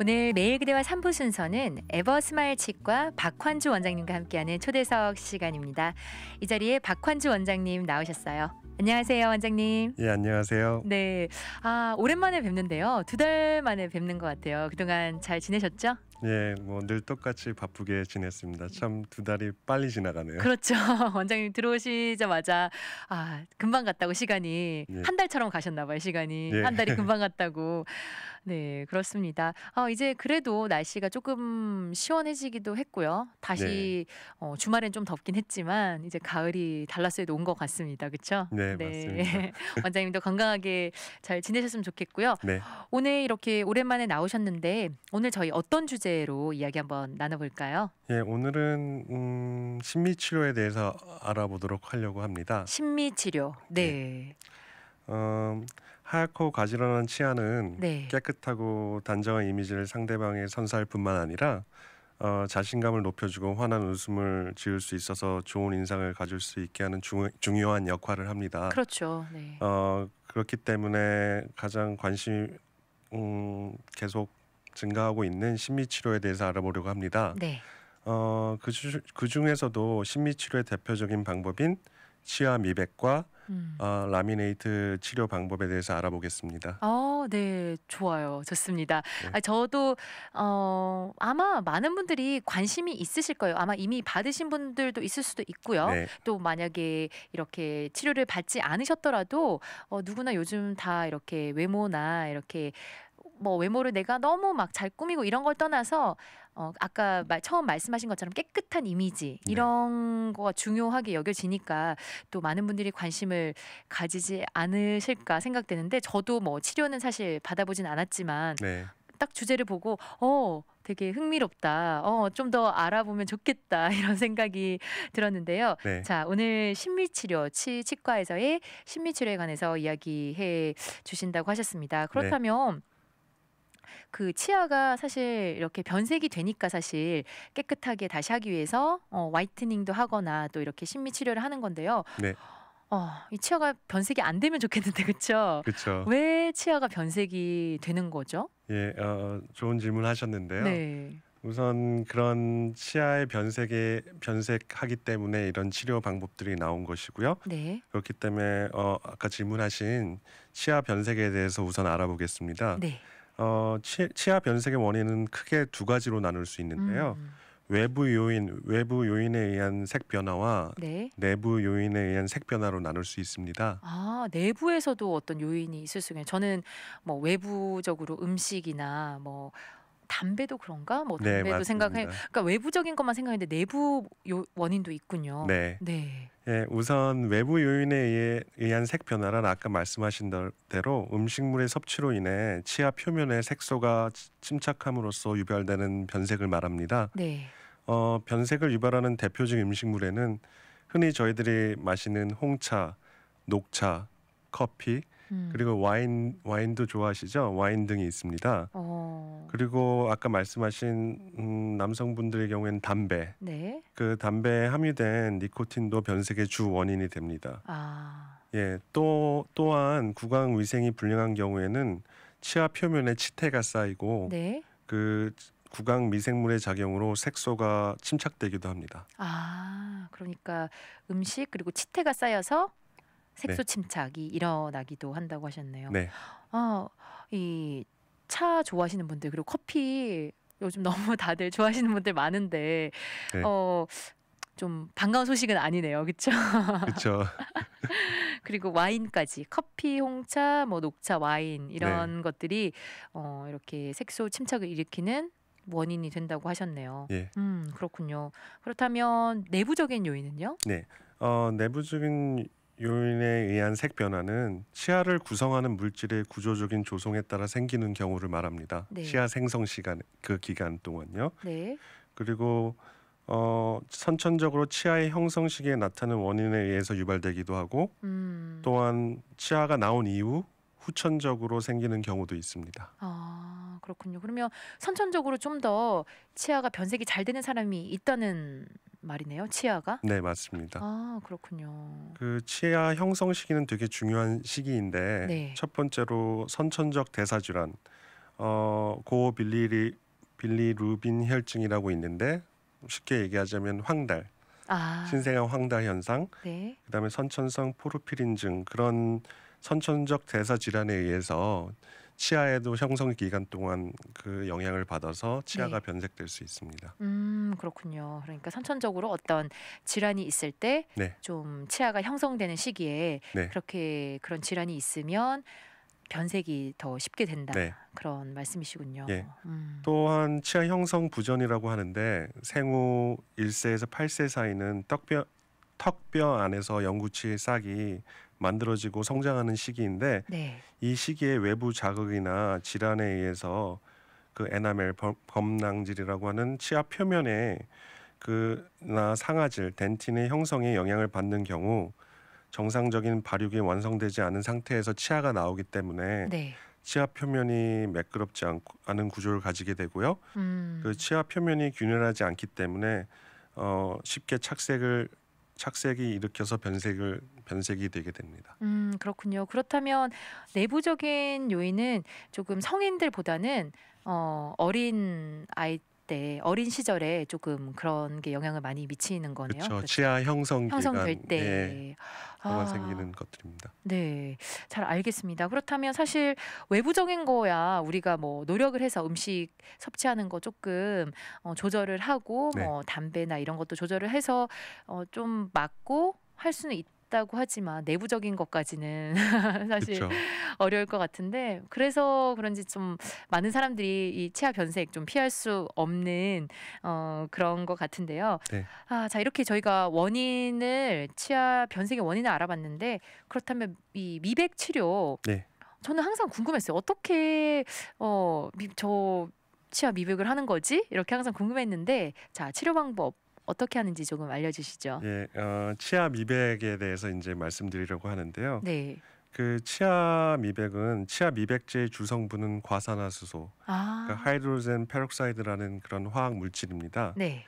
오늘 매일 그대와 3부 순서는 에버스마일 치과 박환주 원장님과 함께하는 초대석 시간입니다. 이 자리에 박환주 원장님 나오셨어요. 안녕하세요, 원장님. 예, 안녕하세요. 네, 오랜만에 뵙는데요. 2달 만에 뵙는 것 같아요. 그동안 잘 지내셨죠? 예, 뭐 늘 똑같이 바쁘게 지냈습니다. 참 2달이 빨리 지나가네요. 그렇죠. 원장님 들어오시자마자 금방 갔다고 시간이 예. 한 달처럼 가셨나 봐요. 시간이 예. 한 달이 금방 갔다고. 네, 그렇습니다. 이제 그래도 날씨가 조금 시원해지기도 했고요. 다시 주말엔 좀 덥긴 했지만 이제 가을이 달라스에도 온 것 같습니다. 그렇죠? 네, 맞습니다. 원장님도 건강하게 잘 지내셨으면 좋겠고요. 네. 오늘 이렇게 오랜만에 나오셨는데 오늘 저희 어떤 주제로 이야기 한번 나눠볼까요? 예, 오늘은 심미치료에 대해서 알아보도록 하려고 합니다. 심미치료. 네. 하얗고 가지런한 치아는 네. 깨끗하고 단정한 이미지를 상대방에 선사할 뿐만 아니라 자신감을 높여주고 환한 웃음을 지을 수 있어서 좋은 인상을 가질 수 있게 하는 중요한 역할을 합니다. 그렇죠. 네. 그렇기 때문에 가장 관심이 계속 증가하고 있는 심미치료에 대해서 알아보려고 합니다. 네. 그 중에서도 심미치료의 대표적인 방법인 치아 미백과 라미네이트 치료 방법에 대해서 알아보겠습니다. 네, 좋아요. 좋습니다. 네. 저도 아마 많은 분들이 관심이 있으실 거예요. 아마 이미 받으신 분들도 있을 수도 있고요. 네. 또 만약에 이렇게 치료를 받지 않으셨더라도 누구나 요즘 다 이렇게 외모나 이렇게 뭐 외모를 내가 너무 막 잘 꾸미고 이런 걸 떠나서 아까 처음 말씀하신 것처럼 깨끗한 이미지 이런 거가 중요하게 여겨지니까 또 많은 분들이 관심을 가지지 않으실까 생각되는데 저도 뭐 치료는 사실 받아보진 않았지만 네. 딱 주제를 보고 되게 흥미롭다. 좀 더 알아보면 좋겠다. 이런 생각이 들었는데요. 네. 자, 오늘 심미치료, 치과에서의 심미치료에 관해서 이야기해 주신다고 하셨습니다. 그렇다면 그 치아가 사실 이렇게 변색이 되니까 사실 깨끗하게 다시 하기 위해서 화이트닝도 하거나 또 이렇게 심미치료를 하는 건데요. 네. 이 치아가 변색이 안 되면 좋겠는데 그렇죠? 그렇죠. 왜 치아가 변색이 되는 거죠? 예, 좋은 질문 하셨는데요. 네. 우선 그런 치아의 변색하기 때문에 이런 치료 방법들이 나온 것이고요. 네. 그렇기 때문에 아까 질문하신 치아 변색에 대해서 우선 알아보겠습니다. 네. 치아 변색의 원인은 크게 2가지로 나눌 수 있는데요. 외부 요인에 의한 색 변화와 네. 내부 요인에 의한 색 변화로 나눌 수 있습니다. 내부에서도 어떤 요인이 있을 수 있겠네요. 저는 뭐 외부적으로 음식이나 뭐 담배도 그런가? 뭐 네, 담배도 생각해. 맞습니다. 그러니까 외부적인 것만 생각했는데 내부 원인도 있군요. 네. 네. 예, 우선 외부 요인에 의한 색 변화란 아까 말씀하신 대로 음식물의 섭취로 인해 치아 표면에 색소가 침착함으로써 유발되는 변색을 말합니다. 네. 변색을 유발하는 대표적인 음식물에는 흔히 저희들이 마시는 홍차, 녹차, 커피, 그리고 와인도 좋아하시죠? 와인 등이 있습니다. 그리고 아까 말씀하신 남성분들의 경우에는 담배, 네. 그 담배에 함유된 니코틴도 변색의 주 원인이 됩니다. 예, 또한 구강 위생이 불량한 경우에는 치아 표면에 치태가 쌓이고 네. 그 구강 미생물의 작용으로 색소가 침착되기도 합니다. 그러니까 음식 그리고 치태가 쌓여서 색소 네. 침착이 일어나기도 한다고 하셨네요. 네. 이 차 좋아하시는 분들 그리고 커피 요즘 너무 다들 좋아하시는 분들 많은데 네. 좀 반가운 소식은 아니네요. 그렇죠? 그렇죠. 그리고 와인까지 커피, 홍차, 뭐 녹차, 와인 이런 것들이 이렇게 색소 침착을 일으키는 원인이 된다고 하셨네요. 예. 그렇군요. 그렇다면 내부적인 요인은요? 네. 내부적인 요인에 의한 색 변화는 치아를 구성하는 물질의 구조적인 조성에 따라 생기는 경우를 말합니다. 네. 치아 생성 시간 그 기간 동안요. 네. 그리고 선천적으로 치아의 형성 시기에 나타나는 원인에 의해서 유발되기도 하고 또한 치아가 나온 이후 후천적으로 생기는 경우도 있습니다. 그렇군요. 그러면 선천적으로 좀 더 치아가 변색이 잘 되는 사람이 있다는 말이네요. 치아가? 네, 맞습니다. 그렇군요. 그 치아 형성 시기는 되게 중요한 시기인데 네. 첫 번째로 선천적 대사 질환, 고빌리루빈 혈증이라고 있는데 쉽게 얘기하자면 황달, 신생아 황달 현상, 네. 그다음에 선천성 포르피린증 그런 선천적 대사 질환에 의해서 치아에도 형성 기간 동안 그 영향을 받아서 치아가 네. 변색될 수 있습니다. 그렇군요. 그러니까 선천적으로 어떤 질환이 있을 때 네, 좀 치아가 형성되는 시기에 네, 그렇게 그런 질환이 있으면 변색이 더 쉽게 된다. 네, 그런 말씀이시군요. 예. 또한 치아 형성 부전이라고 하는데 생후 1세에서 8세 사이는 턱뼈 안에서 영구치 싹이 만들어지고 성장하는 시기인데 네. 이 시기에 외부 자극이나 질환에 의해서 그 에나멜 범낭질이라고 하는 치아 표면에 그나 상아질 덴틴의 형성에 영향을 받는 경우 정상적인 발육이 완성되지 않은 상태에서 치아가 나오기 때문에 네. 치아 표면이 매끄럽지 않은 구조를 가지게 되고요. 그 음. 치아 표면이 균일하지 않기 때문에 쉽게 착색이 일으켜서 변색이 되게 됩니다. 그렇군요. 그렇다면 내부적인 요인은 조금 성인들보다는 어린 아이 때 어린 시절에 조금 그런 게 영향을 많이 미치는 거네요. 그렇죠. 그렇죠. 치아 형성 형성될 기간에 때. 만 아. 생기는 것들입니다. 네. 잘 알겠습니다. 그렇다면 사실 외부적인 거야 우리가 뭐 노력을 해서 음식 섭취하는 거 조금 조절을 하고 네, 뭐 담배나 이런 것도 조절을 해서 좀 막고 할 수는 있다고 하지만 내부적인 것까지는 사실 그렇죠. 어려울 것 같은데 그래서 그런지 좀 많은 사람들이 이 치아 변색 좀 피할 수 없는 그런 것 같은데요. 네, 자 이렇게 저희가 치아 변색의 원인을 알아봤는데 그렇다면 이 미백 치료 네. 저는 항상 궁금했어요. 어떻게 저 치아 미백을 하는 거지? 이렇게 항상 궁금했는데 자 치료 방법 어떻게 하는지 조금 알려주시죠. 예, 치아 미백에 대해서 이제 말씀드리려고 하는데요. 네. 그 치아 미백은 치아 미백제의 주성분은 과산화수소, 그러니까 아, 하이드로젠 페록사이드라는 그런 화학 물질입니다. 네.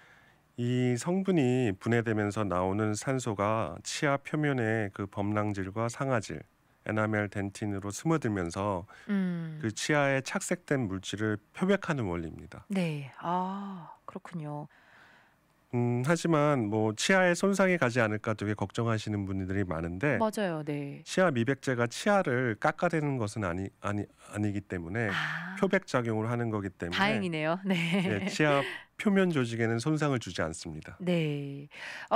이 성분이 분해되면서 나오는 산소가 치아 표면의 그 범랑질과 상아질, 에나멜 덴틴으로 스며들면서 음, 그 치아에 착색된 물질을 표백하는 원리입니다. 네. 그렇군요. 하지만 뭐 치아에 손상이 가지 않을까 되게 걱정하시는 분들이 많은데 맞아요. 네. 치아 미백제가 치아를 깎아대는 것은 아니기 때문에 아, 표백 작용을 하는 거기 때문에 다행이네요. 예, 네. 치아 표면 조직에는 손상을 주지 않습니다. 네.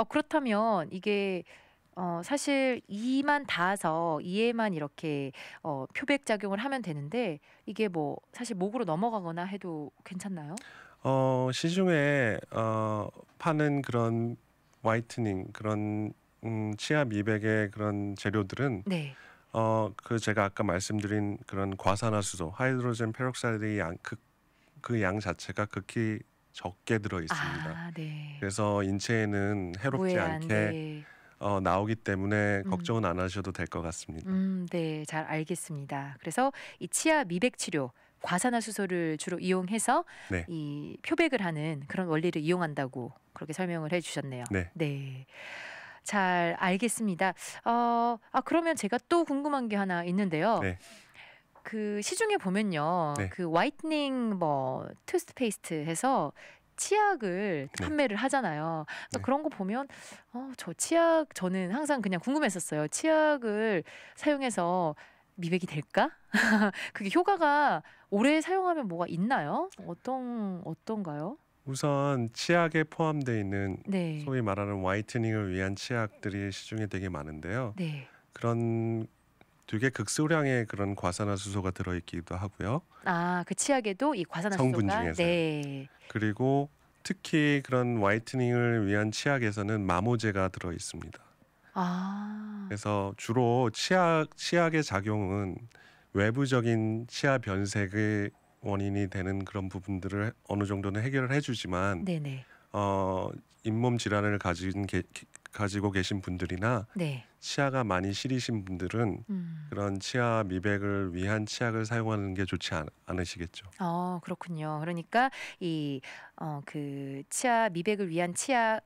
그렇다면 이게 사실 이만 닿아서 이에만 이렇게 표백 작용을 하면 되는데 이게 뭐 사실 목으로 넘어가거나 해도 괜찮나요? 시중에 파는 그런 화이트닝 그런 치아 미백의 그런 재료들은 네. 그 제가 아까 말씀드린 그런 과산화수소, 하이드로젠 페록사이드의 그 양 자체가 극히 적게 들어 있습니다. 네. 그래서 인체에는 해롭지 무해한 않게 네. 나오기 때문에 음. 걱정은 안 하셔도 될 것 같습니다. 네. 잘 알겠습니다. 그래서 이 치아 미백 치료 과산화수소를 주로 이용해서 네, 이 표백을 하는 그런 원리를 이용한다고 그렇게 설명을 해 주셨네요. 네, 네. 잘 알겠습니다. 그러면 제가 또 궁금한 게 하나 있는데요. 네, 그 시중에 보면요. 네, 그 화이트닝 뭐 투스트페이스트 해서 치약을 네, 판매를 하잖아요. 그래서 네. 그런 거 보면 저 치약 저는 항상 그냥 궁금했었어요. 치약을 사용해서 미백이 될까? 그게 효과가 오래 사용하면 뭐가 있나요? 어떤가요? 우선 치약에 포함되어 있는 네. 소위 말하는 화이트닝을 위한 치약들이 시중에 되게 많은데요. 네. 그런 되게 극소량의 그런 과산화수소가 들어있기도 하고요. 그 치약에도 이 성분 과산화수소가 중에서요. 네. 그리고 특히 그런 화이트닝을 위한 치약에서는 마모제가 들어 있습니다. 아. 그래서 주로 치약의 작용은 외부적인 치아 변색의 원인이 되는 그런 부분들을 어느 정도는 해결을 해주지만 네네. 잇몸 질환을 가지고 계신 분들이나 네. 치아가 많이 시리신 분들은 음. 그런 치아 미백을 위한 치약을 사용하는 게 좋지 않으시겠죠. 그렇군요. 그러니까 그 치아 미백을 위한 치아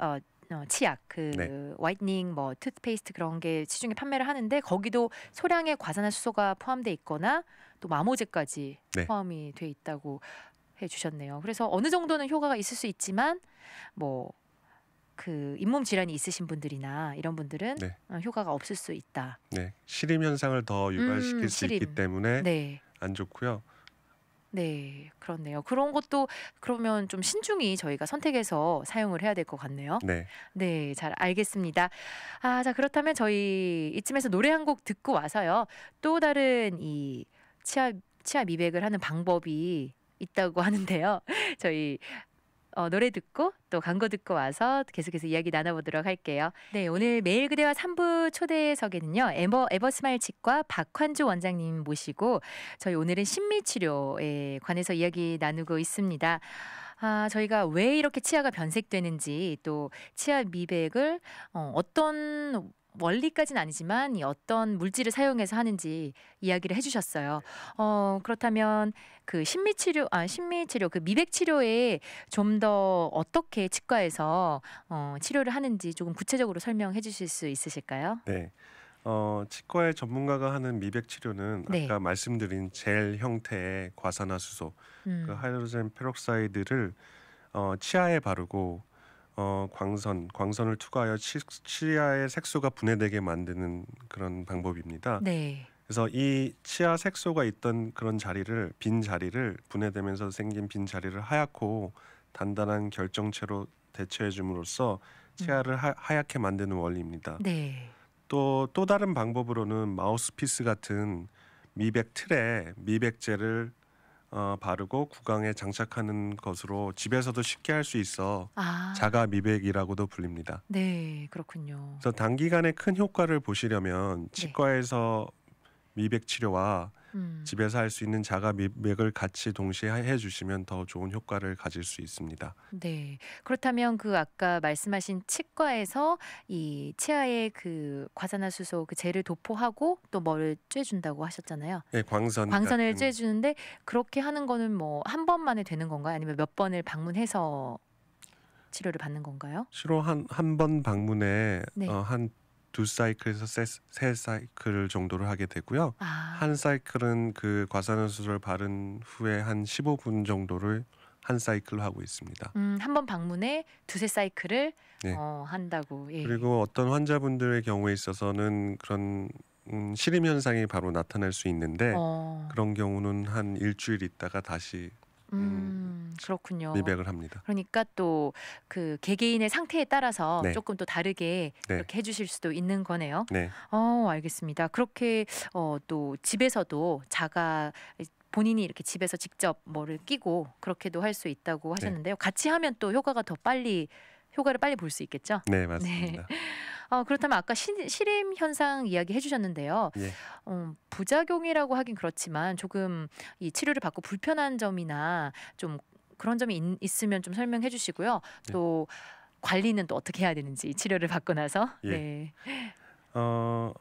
치약, 네. 화이트닝, 뭐 투스페이스트 그런 게 시중에 판매를 하는데 거기도 소량의 과산화수소가 포함돼 있거나 또 마모제까지 네. 포함이 돼 있다고 해주셨네요. 그래서 어느 정도는 효과가 있을 수 있지만 뭐 잇몸 질환이 있으신 분들이나 이런 분들은 네. 효과가 없을 수 있다. 네. 시림 현상을 더 유발시킬 수 있기 시림. 때문에 네. 안 좋고요. 네, 그렇네요. 그런 것도 그러면 좀 신중히 저희가 선택해서 사용을 해야 될 것 같네요. 네. 네, 잘 알겠습니다. 자, 그렇다면 저희 이쯤에서 노래 한 곡 듣고 와서요. 또 다른 이 치아 미백을 하는 방법이 있다고 하는데요. 저희 노래 듣고 또 광고 듣고 와서 계속해서 이야기 나눠보도록 할게요. 네, 오늘 매일 그대와 3부 초대석에는요. 에버스마일 치과 박환주 원장님 모시고 저희 오늘은 심미치료에 관해서 이야기 나누고 있습니다. 저희가 왜 이렇게 치아가 변색되는지 또 치아 미백을 어떤 원리까지는 아니지만 이 어떤 물질을 사용해서 하는지 이야기를 해주셨어요. 그렇다면 심미치료 미백 치료에 좀 더 어떻게 치과에서 치료를 하는지 조금 구체적으로 설명해 주실 수 있으실까요? 네. 치과의 전문가가 하는 미백 치료는 네. 아까 말씀드린 젤 형태의 과산화수소, 그 하이드로젠 페록사이드를 치아에 바르고 광선을 투과하여 치아의 색소가 분해되게 만드는 그런 방법입니다. 네. 그래서 이 치아 색소가 있던 그런 빈 자리를 분해되면서 생긴 빈 자리를 하얗고 단단한 결정체로 대체해 줌으로써 치아를 하얗게 만드는 원리입니다. 네. 또 다른 방법으로는 마우스피스 같은 미백 틀에 미백제를 바르고 구강에 장착하는 것으로 집에서도 쉽게 할 수 있어 자가 미백이라고도 불립니다. 네, 그렇군요. 그래서 단기간에 큰 효과를 보시려면 치과에서 미백 치료와 집에서 할 수 있는 자가 미백을 같이 동시에 해주시면 더 좋은 효과를 가질 수 있습니다. 네. 그렇다면 아까 말씀하신 치과에서 이 치아에 과산화수소 젤을 도포하고 또 뭐를 쬐준다고 하셨잖아요. 네, 광선을 같은... 쬐주는데 그렇게 하는 거는 뭐 한 번만에 되는 건가요? 아니면 몇 번을 방문해서 치료를 받는 건가요? 주로 한 번 방문에 네. 한 2사이클에서 3사이클 정도를 하게 되고요. 한 사이클은 그 과산화수소를 바른 후에 한 15분 정도를 한 사이클로 하고 있습니다. 한 번 방문에 2~3사이클을 네. 한다고. 예. 그리고 어떤 환자분들의 경우에 있어서는 그런 시림 현상이 바로 나타날 수 있는데 그런 경우는 한 일주일 있다가 다시 그렇군요. 미백을 합니다. 그러니까 또 개개인의 상태에 따라서 네. 조금 또 다르게 네. 이렇게 해주실 수도 있는 거네요. 네. 알겠습니다. 그렇게 또 집에서도 본인이 이렇게 집에서 직접 뭐를 끼고 그렇게도 할 수 있다고 하셨는데요. 같이 하면 또 효과를 빨리 볼 수 있겠죠? 네, 맞습니다. 그렇다면 아까 시림 현상 이야기 해주셨는데요. 예. 부작용이라고 하긴 그렇지만 조금 이 치료를 받고 불편한 점이나 좀 그런 점이 있으면 좀 설명해 주시고요. 네. 또 관리는 또 어떻게 해야 되는지 치료를 받고 나서. 예. 네.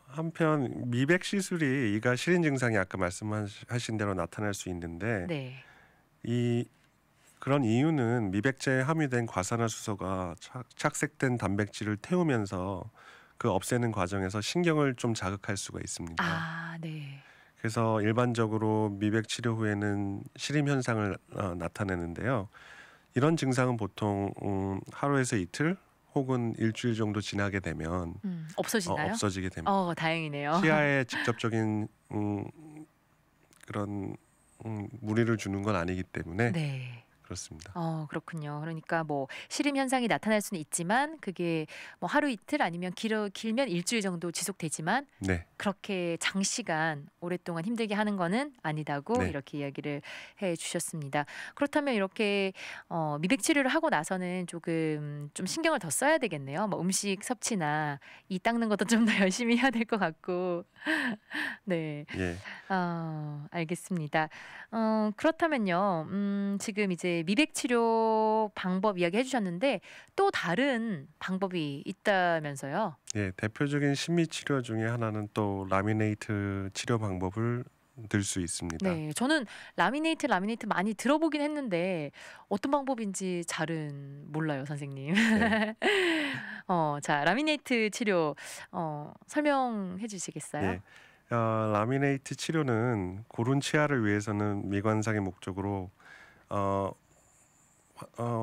한편 미백 시술이 이가 시린 증상이 아까 말씀하신 대로 나타날 수 있는데 네. 그런 이유는 미백제에 함유된 과산화수소가 착색된 단백질을 태우면서 없애는 과정에서 신경을 좀 자극할 수가 있습니다. 네. 그래서 일반적으로 미백 치료 후에는 시림 현상을 나타내는데요. 이런 증상은 보통 하루에서 이틀 혹은 일주일 정도 지나게 되면 없어지나요? 없어지게 됩니다. 다행이네요. 치아에 직접적인 그런 무리를 주는 건 아니기 때문에 네. 그렇습니다. 그렇군요. 그러니까 뭐 시림 현상이 나타날 수는 있지만 그게 뭐 하루 이틀 아니면 길면 일주일 정도 지속되지만 네. 그렇게 장시간 오랫동안 힘들게 하는 거는 아니다고 네. 이렇게 이야기를 해 주셨습니다. 그렇다면 이렇게 미백 치료를 하고 나서는 조금 좀 신경을 더 써야 되겠네요. 뭐 음식 섭취나 이 닦는 것도 좀 더 열심히 해야 될 것 같고. 네. 예. 알겠습니다. 그렇다면요. 지금 이제 미백 치료 방법 이야기 해주셨는데 또 다른 방법이 있다면서요? 예, 대표적인 심리 치료 중에 하나는 또 라미네이트 치료 방법을 들 수 있습니다. 네. 저는 라미네이트 많이 들어보긴 했는데 어떤 방법인지 잘은 몰라요, 선생님. 네. 자, 라미네이트 치료 설명해 주시겠어요? 예. 라미네이트 치료는 고른 치아를 위해서는 미관상의 목적으로 어,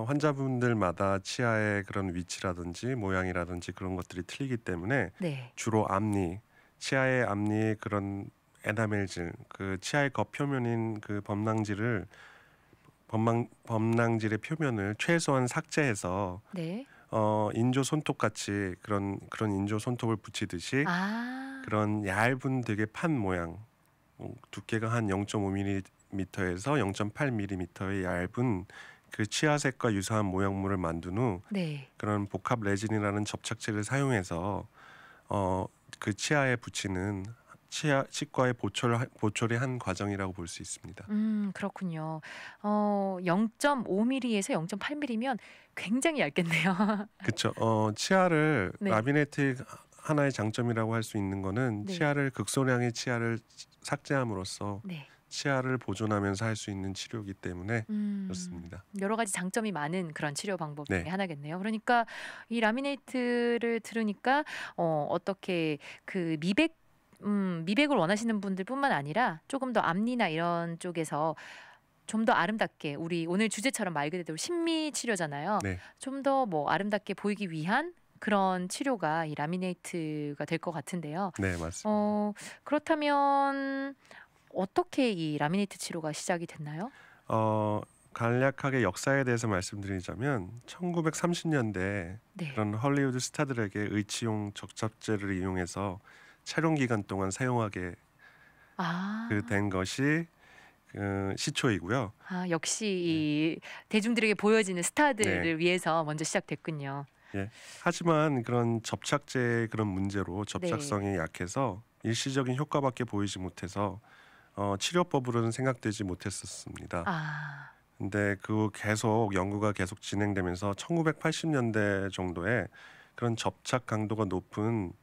환자분들마다 치아의 그런 위치라든지 모양이라든지 그런 것들이 틀리기 때문에 네. 주로 앞니, 치아의 앞니의 그런 에나멜질, 그 치아의 겉표면인 그 범낭질의 표면을 최소한 삭제해서 네. 인조 손톱 같이 그런 인조 손톱을 붙이듯이 아. 그런 얇은 되게 판 모양, 두께가 한 0.5mm에서 0.8mm의 얇은 그 치아색과 유사한 모양물을 만든 후 네. 그런 복합 레진이라는 접착제를 사용해서 그 치아에 붙이는 치과의 보철의 한 과정이라고 볼 수 있습니다. 그렇군요. 0.5mm에서 0.8mm면 굉장히 얇겠네요. 그쵸. 치아를 네. 라미네이트 하나의 장점이라고 할 수 있는 거는 네. 극소량의 치아를 삭제함으로써 네. 치아를 보존하면서 할 수 있는 치료이기 때문에 그렇습니다. 여러 가지 장점이 많은 그런 치료 방법 중에 네. 하나겠네요. 그러니까 이 라미네이트를 들으니까 어떻게 그 미백을 원하시는 분들뿐만 아니라 조금 더 앞니나 이런 쪽에서 좀 더 아름답게 우리 오늘 주제처럼 말 그대로 심미 치료잖아요. 네. 좀 더 뭐 아름답게 보이기 위한 그런 치료가 이 라미네이트가 될 것 같은데요. 네, 맞습니다. 그렇다면 어떻게 이 라미네이트 치료가 시작이 됐나요? 간략하게 역사에 대해서 말씀드리자면 1930년대 네. 그런 헐리우드 스타들에게 의치용 접착제를 이용해서 촬영 기간 동안 사용하게 아. 된 것이 시초이고요. 역시 네. 이 대중들에게 보여지는 네. 스타들을 위해서 먼저 시작됐군요. 예. 하지만 그런 접착제의 그런 문제로 네. 접착성이 약해서 일시적인 효과밖에 보이지 못해서 치료법으로는 생각되지 못했었습니다. 아. 근데 연구가 계속 진행되면서 1980년대 정도에 그런 접착 강도가 높은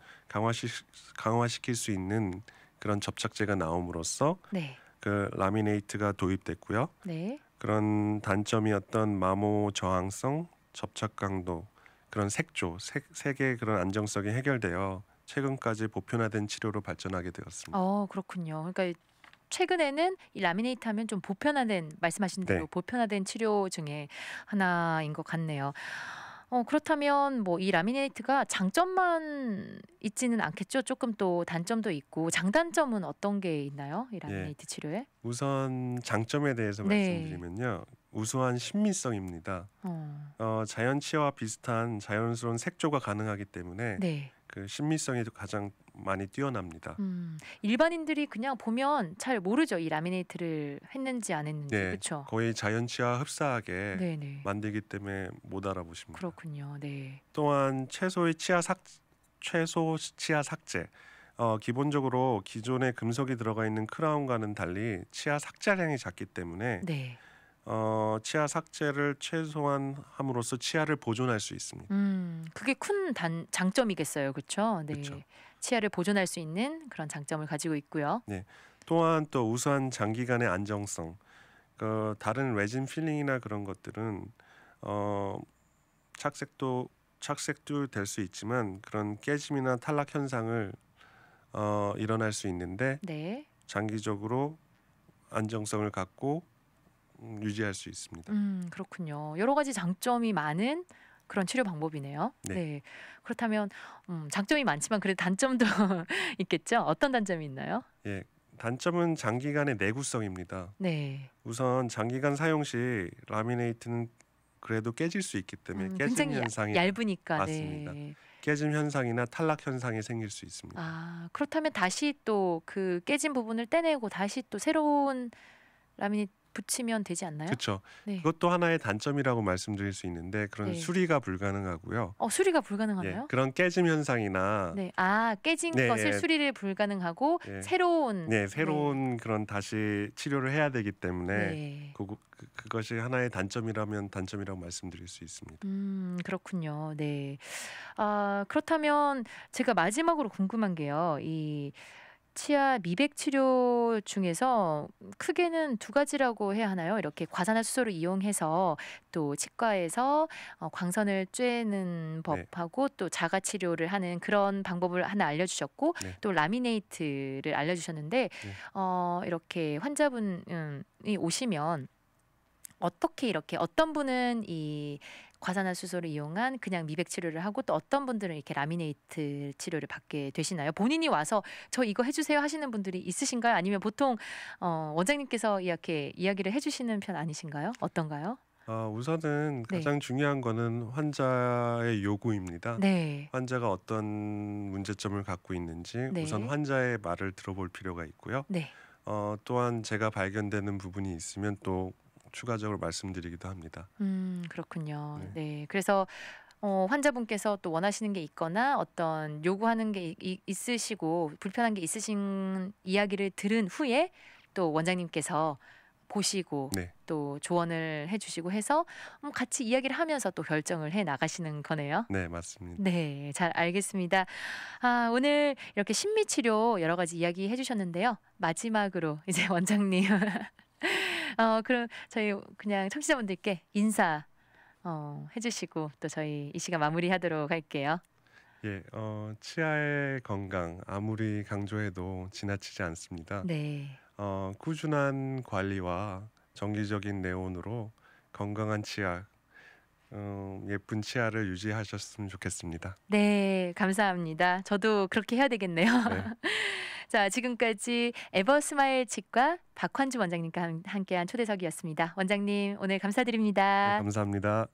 강화시킬 수 있는 그런 접착제가 나옴으로써 네. 그 라미네이트가 도입됐고요. 네. 그런 단점이었던 마모 저항성, 접착 강도, 그런 색의 그런 안정성이 해결되어 최근까지 보편화된 치료로 발전하게 되었습니다. 그렇군요. 그러니까 최근에는 이 라미네이트 하면 좀 보편화된 말씀하신 대로 네. 보편화된 치료 중에 하나인 것 같네요. 그렇다면 뭐 이 라미네이트가 장점만 있지는 않겠죠? 조금 또 단점도 있고 장단점은 어떤 게 있나요? 이 예. 라미네이트 치료에? 우선 장점에 대해서 네. 말씀드리면요. 우수한 신미성입니다. 어. 자연 치아와 비슷한 자연스러운 색조가 가능하기 때문에 네. 그 신미성이 가장 많이 뛰어납니다. 일반인들이 그냥 보면 잘 모르죠. 이 라미네이트를 했는지 안 했는지. 네, 그렇죠? 거의 자연 치아 흡사하게 네네. 만들기 때문에 못 알아보십니다. 그렇군요. 네. 또한 최소 치아 삭제. 기본적으로 기존에 금속이 들어가 있는 크라운과는 달리 치아 삭제량이 작기 때문에 네. 치아 삭제를 최소한 함으로써 치아를 보존할 수 있습니다. 그게 큰 장점이겠어요. 그렇죠? 네. 그쵸. 치아를 보존할 수 있는 그런 장점을 가지고 있고요. 네. 또한 또 우수한 장기간의 안정성. 다른 레진 필링이나 그런 것들은 착색도 될 수 있지만 그런 깨짐이나 탈락 현상을 일어날 수 있는데 네. 장기적으로 안정성을 갖고 유지할 수 있습니다. 그렇군요. 여러 가지 장점이 많은 그런 치료 방법이네요. 네. 네. 그렇다면 장점이 많지만 그래도 단점도 있겠죠? 어떤 단점이 있나요? 예, 단점은 장기간의 내구성입니다. 네. 우선 장기간 사용 시 라미네이트는 그래도 깨질 수 있기 때문에 깨짐 굉장히 현상이 얇으니까. 맞습니다. 네. 깨짐 현상이나 탈락 현상이 생길 수 있습니다. 그렇다면 다시 또 그 깨진 부분을 떼내고 다시 또 새로운 라미네이트 붙이면 되지 않나요? 그렇죠. 네. 그것도 하나의 단점이라고 말씀드릴 수 있는데 그런 네. 수리가 불가능하고요. 수리가 예, 불가능하나요? 그런 깨짐 현상이나 네. 깨진 네, 것을 예, 수리를 불가능하고 예, 새로운 네, 새로운 그런 다시 치료를 해야 되기 때문에 네. 그것이 하나의 단점이라면 단점이라고 말씀드릴 수 있습니다. 그렇군요. 네. 그렇다면 제가 마지막으로 궁금한 게요. 이 치아 미백 치료 중에서 크게는 두 가지라고 해야 하나요? 이렇게 과산화 수소를 이용해서 또 치과에서 광선을 쬐는 네. 법하고 또 자가 치료를 하는 그런 방법을 하나 알려주셨고 네. 또 라미네이트를 알려주셨는데 네. 이렇게 환자분이 오시면 어떻게 이렇게 어떤 분은 이 과산화수소를 이용한 그냥 미백 치료를 하고 또 어떤 분들은 이렇게 라미네이트 치료를 받게 되시나요? 본인이 와서 저 이거 해주세요 하시는 분들이 있으신가요? 아니면 보통 원장님께서 이렇게 이야기를 해주시는 편 아니신가요? 어떤가요? 우선은 네, 가장 중요한 거는 환자의 요구입니다. 네, 환자가 어떤 문제점을 갖고 있는지 우선 네, 환자의 말을 들어볼 필요가 있고요. 네. 또한 제가 발견되는 부분이 있으면 또 추가적으로 말씀드리기도 합니다. 그렇군요. 네. 네, 그래서 환자분께서 또 원하시는 게 있거나 어떤 요구하는 게 있으시고 불편한 게 있으신 이야기를 들은 후에 또 원장님께서 보시고 네. 또 조언을 해주시고 해서 같이 이야기를 하면서 또 결정을 해 나가시는 거네요. 네, 맞습니다. 네, 잘 알겠습니다. 오늘 이렇게 심미치료 여러 가지 이야기 해주셨는데요. 마지막으로 이제 원장님, 그럼 저희 그냥 청취자분들께 인사 해주시고 또 저희 이 시간 마무리하도록 할게요. 예, 치아의 건강 아무리 강조해도 지나치지 않습니다. 네. 꾸준한 관리와 정기적인 내원으로 건강한 치아, 예쁜 치아를 유지하셨으면 좋겠습니다. 네, 감사합니다. 저도 그렇게 해야 되겠네요. 네, 자, 지금까지 에버스마일 치과 박환주 원장님과 함께한 초대석이었습니다. 원장님, 오늘 네, 감사드립니다. 감사합니다.